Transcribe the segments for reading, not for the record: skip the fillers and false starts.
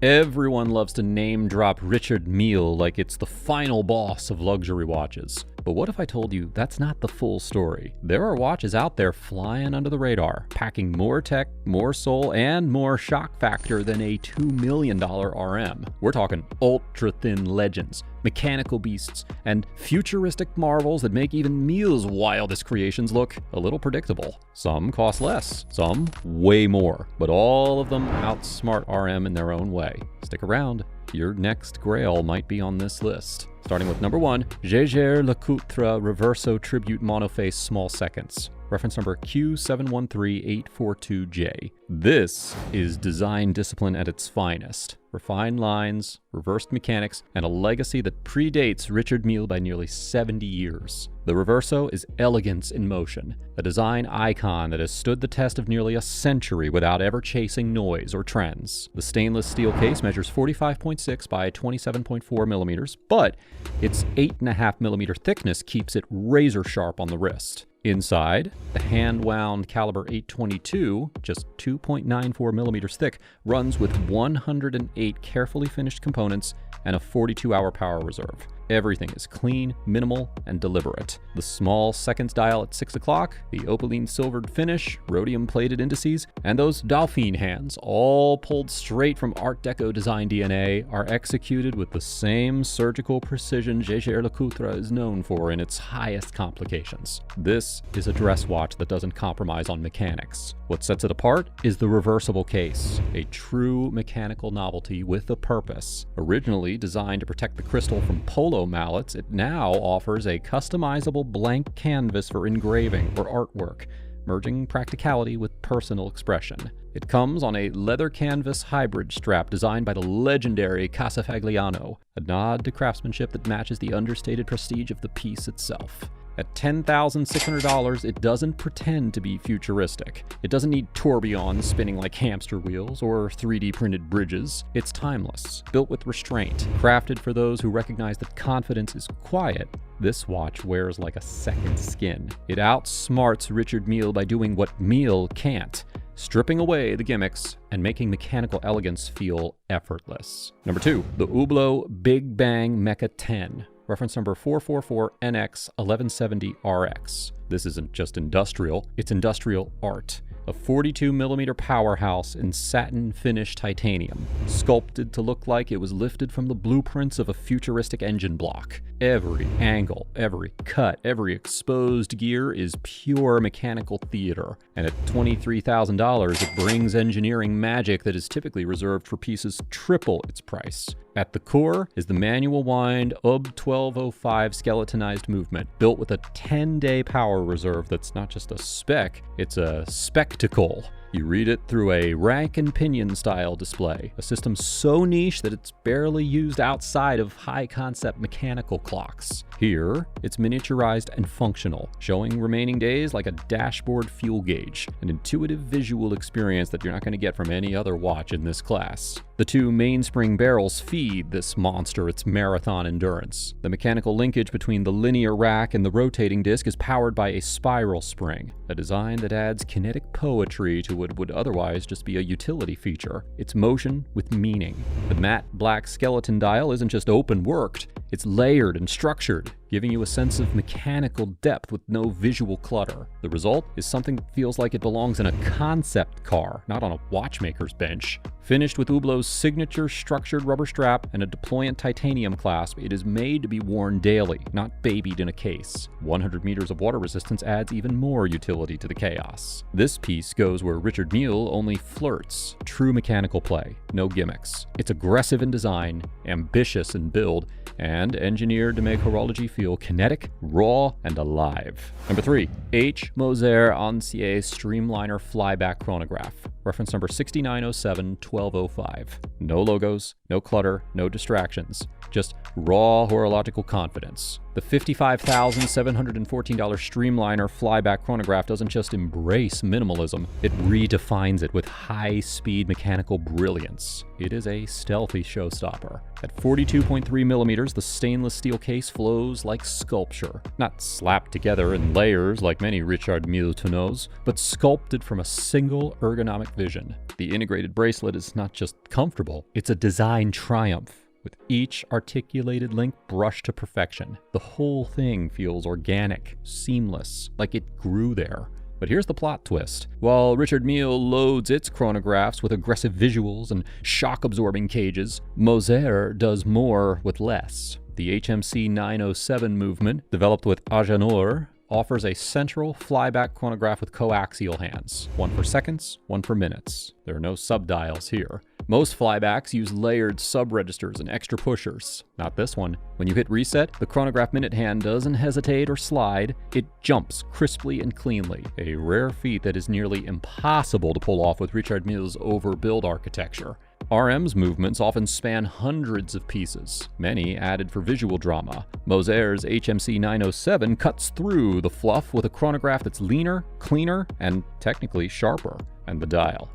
Everyone loves to name drop Richard Mille like it's the final boss of luxury watches. But what if I told you that's not the full story? There are watches out there flying under the radar, packing more tech, more soul, and more shock factor than a $2 million RM. We're talking ultra-thin legends, mechanical beasts, and futuristic marvels that make even Mille's wildest creations look a little predictable. Some cost less, some way more, but all of them outsmart RM in their own way. Stick around, your next grail might be on this list. Starting with number 1, Jaeger-LeCoultre Reverso Tribute Monoface Small Seconds. Reference number Q713842J. This is design discipline at its finest. Refined lines, reversed mechanics, and a legacy that predates Richard Mille by nearly 70 years. The Reverso is elegance in motion, a design icon that has stood the test of nearly a century without ever chasing noise or trends. The stainless steel case measures 45.6 by 27.4 millimeters, but its 8.5 millimeter thickness keeps it razor sharp on the wrist. Inside, the hand-wound caliber 822, just 2.94 millimeters thick, runs with 108 carefully finished components and a 42-hour power reserve. Everything is clean, minimal, and deliberate. The small seconds dial at 6 o'clock, the opaline silvered finish, rhodium-plated indices, and those Dauphine hands, all pulled straight from Art Deco design DNA, are executed with the same surgical precision Jaeger-LeCoultre is known for in its highest complications. This is a dress watch that doesn't compromise on mechanics. What sets it apart is the reversible case, a true mechanical novelty with a purpose. Originally designed to protect the crystal from polo mallets, it now offers a customizable blank canvas for engraving or artwork, merging practicality with personal expression. It comes on a leather canvas hybrid strap designed by the legendary Casafagliano, a nod to craftsmanship that matches the understated prestige of the piece itself. At $10,600, it doesn't pretend to be futuristic. It doesn't need tourbillons spinning like hamster wheels or 3D printed bridges. It's timeless, built with restraint, crafted for those who recognize that confidence is quiet. This watch wears like a second skin. It outsmarts Richard Mille by doing what Mille can't, stripping away the gimmicks and making mechanical elegance feel effortless. Number 2, the Hublot Big Bang Mecha 10. Reference number 444NX1170RX. This isn't just industrial, it's industrial art. A 42mm powerhouse in satin finished titanium, sculpted to look like it was lifted from the blueprints of a futuristic engine block. Every angle, every cut, every exposed gear is pure mechanical theater, and at $23,000 it brings engineering magic that is typically reserved for pieces triple its price. At the core is the manual wind UB 1205 skeletonized movement, built with a 10-day power reserve that's not just a spec, it's a spectacle. You read it through a rack and pinion style display, a system so niche that it's barely used outside of high-concept mechanical clocks. Here, it's miniaturized and functional, showing remaining days like a dashboard fuel gauge, an intuitive visual experience that you're not going to get from any other watch in this class. The two mainspring barrels feed this monster its marathon endurance. The mechanical linkage between the linear rack and the rotating disc is powered by a spiral spring, a design that adds kinetic poetry to what would otherwise just be a utility feature. It's motion with meaning. The matte black skeleton dial isn't just open-worked, it's layered and structured, giving you a sense of mechanical depth with no visual clutter. The result is something that feels like it belongs in a concept car, not on a watchmaker's bench. Finished with Hublot's signature structured rubber strap and a deployant titanium clasp, it is made to be worn daily, not babied in a case. 100 meters of water resistance adds even more utility to the chaos. This piece goes where Richard Mille only flirts. True mechanical play, no gimmicks. It's aggressive in design, ambitious in build, and engineered to make horology feel kinetic, raw, and alive. Number 3, H. Moser Ancier Streamliner Flyback Chronograph. Reference number 6907-1205. No logos, no clutter, no distractions. Just raw horological confidence. The $55,714 Streamliner Flyback Chronograph doesn't just embrace minimalism, it redefines it with high-speed mechanical brilliance. It is a stealthy showstopper. At 42.3 millimeters, the stainless steel case flows like sculpture. Not slapped together in layers like many Richard Mille tonneaus, but sculpted from a single ergonomic vision. The integrated bracelet is not just comfortable, it's a design triumph, with each articulated link brushed to perfection. The whole thing feels organic, seamless, like it grew there. But here's the plot twist. While Richard Mille loads its chronographs with aggressive visuals and shock-absorbing cages, Moser does more with less. The HMC 907 movement, developed with Agenour, offers a central flyback chronograph with coaxial hands. One for seconds, one for minutes. There are no subdials here. Most flybacks use layered sub-registers and extra pushers. Not this one. When you hit reset, the chronograph minute hand doesn't hesitate or slide. It jumps crisply and cleanly, a rare feat that is nearly impossible to pull off with Richard Mille's overbuild architecture. RM's movements often span hundreds of pieces, many added for visual drama. Moser's HMC 907 cuts through the fluff with a chronograph that's leaner, cleaner, and technically sharper. And the dial.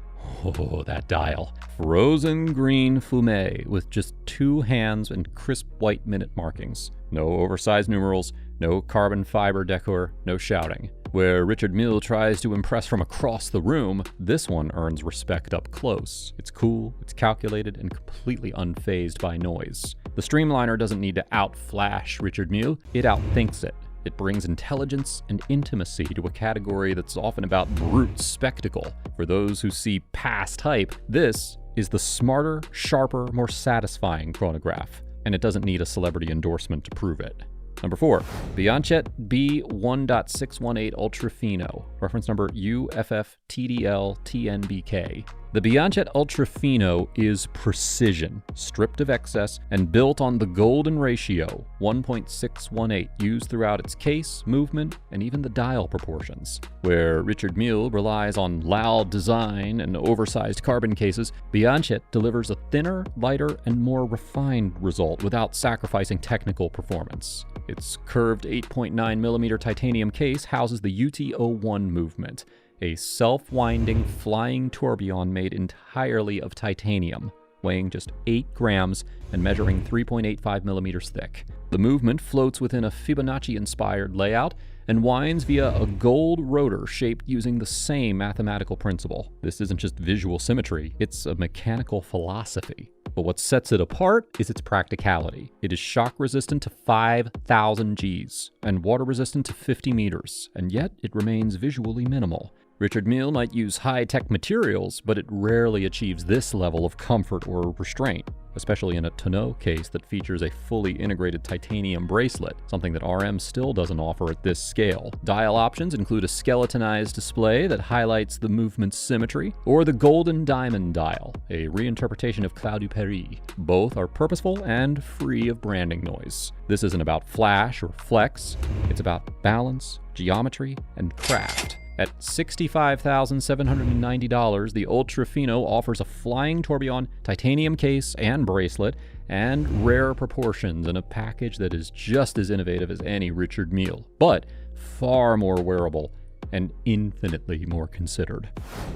Oh, that dial. Frozen green fumé with just 2 hands and crisp white minute markings. No oversized numerals, no carbon fiber decor, no shouting. Where Richard Mille tries to impress from across the room, this one earns respect up close. It's cool, it's calculated, and completely unfazed by noise. The Streamliner doesn't need to outflash Richard Mille, it outthinks it. It brings intelligence and intimacy to a category that's often about brute spectacle. For those who see past hype, this is the smarter, sharper, more satisfying chronograph, and it doesn't need a celebrity endorsement to prove it. Number 4, Bianchet B1.618 Ultra Fino, reference number UFF-TDL-TNBK. The Bianchet Ultra Fino is precision, stripped of excess, and built on the golden ratio, 1.618, used throughout its case, movement, and even the dial proportions. Where Richard Mille relies on loud design and oversized carbon cases, Bianchet delivers a thinner, lighter, and more refined result without sacrificing technical performance. Its curved 8.9mm titanium case houses the UT-01 movement, a self-winding flying tourbillon made entirely of titanium, weighing just 8 grams and measuring 3.85mm thick. The movement floats within a Fibonacci-inspired layout and winds via a gold rotor shaped using the same mathematical principle. This isn't just visual symmetry, it's a mechanical philosophy. But what sets it apart is its practicality. It is shock resistant to 5,000 Gs and water resistant to 50 meters, and yet it remains visually minimal. Richard Mille might use high-tech materials, but it rarely achieves this level of comfort or restraint, especially in a tonneau case that features a fully integrated titanium bracelet, something that RM still doesn't offer at this scale. Dial options include a skeletonized display that highlights the movement's symmetry, or the golden diamond dial, a reinterpretation of Cloud du Paris. Both are purposeful and free of branding noise. This isn't about flash or flex, it's about balance, geometry, and craft. At $65,790, the Ultra Fino offers a flying tourbillon, titanium case and bracelet, and rare proportions in a package that is just as innovative as any Richard Mille, but far more wearable and infinitely more considered.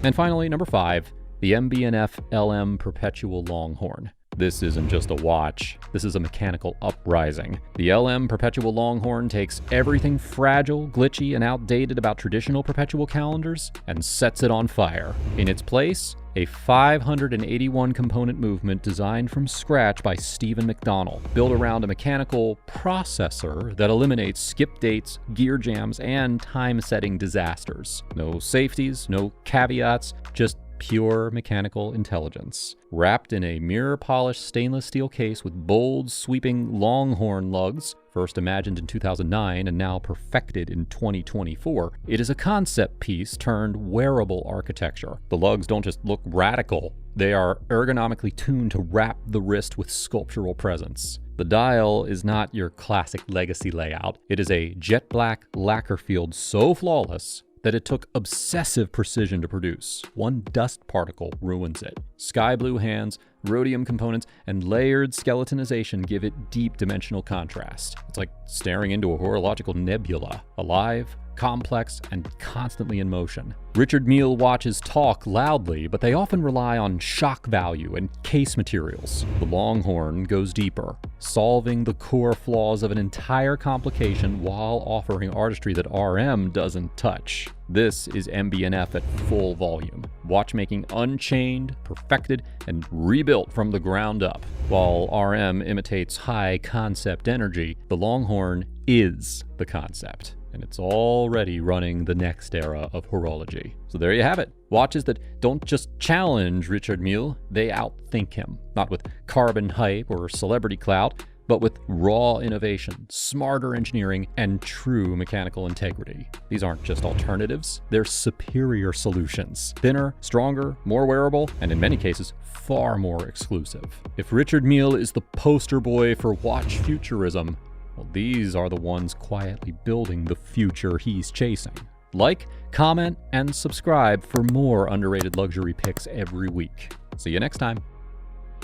And finally, number 5, the MB&F LM Perpetual Longhorn. This isn't just a watch, this is a mechanical uprising. The LM Perpetual Longhorn takes everything fragile, glitchy, and outdated about traditional perpetual calendars and sets it on fire. In its place, a 581 component movement designed from scratch by Stephen McDonnell, built around a mechanical processor that eliminates skip dates, gear jams, and time-setting disasters. No safeties, no caveats, just pure mechanical intelligence. Wrapped in a mirror-polished stainless steel case with bold, sweeping longhorn lugs, first imagined in 2009 and now perfected in 2024, it is a concept piece turned wearable architecture. The lugs don't just look radical, they are ergonomically tuned to wrap the wrist with sculptural presence. The dial is not your classic legacy layout. It is a jet black lacquer field so flawless that it took obsessive precision to produce. One dust particle ruins it. Sky blue hands, rhodium components, and layered skeletonization give it deep dimensional contrast. It's like staring into a horological nebula, alive, complex, and constantly in motion. Richard Mille watches talk loudly, but they often rely on shock value and case materials. The Longhorn goes deeper, solving the core flaws of an entire complication while offering artistry that RM doesn't touch. This is MB&F at full volume. watchmaking unchained, perfected, and rebuilt from the ground up. While RM imitates high concept energy, the Longhorn is the concept, and it's already running the next era of horology. So there you have it. Watches that don't just challenge Richard Mille, they outthink him. Not with carbon hype or celebrity clout, but with raw innovation, smarter engineering, and true mechanical integrity. These aren't just alternatives, they're superior solutions. Thinner, stronger, more wearable, and in many cases, far more exclusive. If Richard Mille is the poster boy for watch futurism, well, these are the ones quietly building the future he's chasing. Like, comment, and subscribe for more underrated luxury picks every week. See you next time.